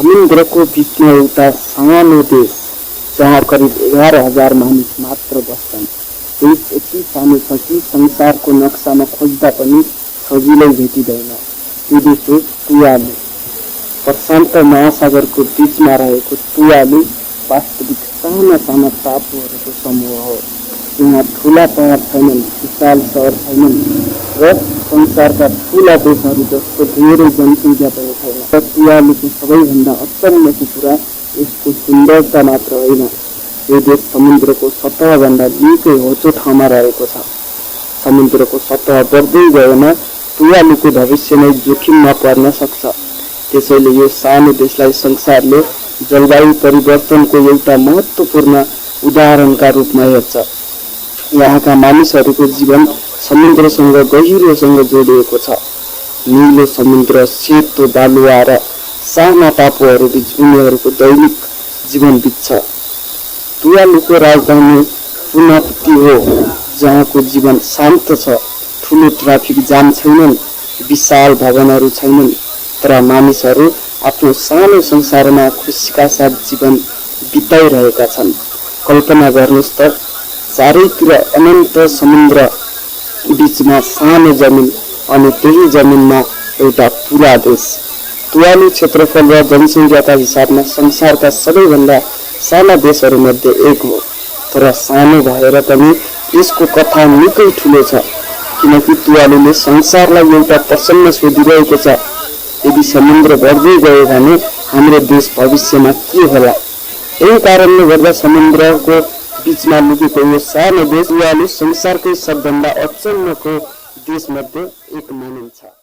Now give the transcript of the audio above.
समुद्रको बिचमा एउटा सानो देश जहाँ करिब 11,000 मानिस मात्र बस्छन्। देश यति सानो छ कि संसारको नक्सामा खोज्दा पनि सजिलै भेटिँदैन। त्यो देश हो तुवालु। प्रशान्त महासागरको बिचमा रहेको तुवालु वास्तविक साना साना टापुहरूको समूह हो। यहाँ ठुला पहाड छैनन्, विशाल सहर छैनन् र संसारका ठुला देशहरू जस्तो धेरै जनसङ्ख्या पनि छैन। र तुवालुको सबैभन्दा अचम्मको कुरा यसको सुन्दरता मात्र होइन, यो देश समुद्रको सतहभन्दा निकै होचो ठाउँमा रहेको छ। समुद्रको सतह बढ्दै गएमा तुवालुको भविष्य नै जोखिममा पर्न सक्छ। त्यसैले यो सानो देशलाई संसारले जलवायु परिवर्तनको एउटा महत्त्वपूर्ण उदाहरणका रूपमा हेर्छ। यहाँका मानिसहरूको जीवन समुद्रसँग गहिरोसँग जोडिएको छ। नीलो समुद्र, सेतो बालुवा र साना टापुहरू बीच उनीहरूको दैनिक जीवन बित्छ। तुवालुको राजधानी पुनापुती हो, जहाँको जीवन शान्त छ। ठुलो ट्राफिक जाम छैनन्, विशाल भवनहरू छैनन्, तर मानिसहरू आफ्नो सानो संसारमा खुसीका साथ जीवन बिताइरहेका छन्। कल्पना गर्नुहोस् त, चारैतिर अनन्त समुद्र, बीचमा सानो जमिन अनि त्यही जमिनमा एउटा पुरा देश। तुवालु क्षेत्रफल र जनसङ्ख्याका हिसाबमा संसारका सबैभन्दा साना देशहरूमध्ये एक हो। तर सानो भएर पनि यसको कथा निकै ठुलो छ, किनकि तुवालुले संसारलाई एउटा प्रश्न सोधिरहेको छ, यदि समुद्र बढ्दै गयो भने हाम्रो देश भविष्यमा के होला। यही कारणले गर्दा समुद्रको बीचमा लुकेको यो सानो देश तुवालु संसारकै सबभन्दा अचम्मको देशमध्ये एक मानिन्छ।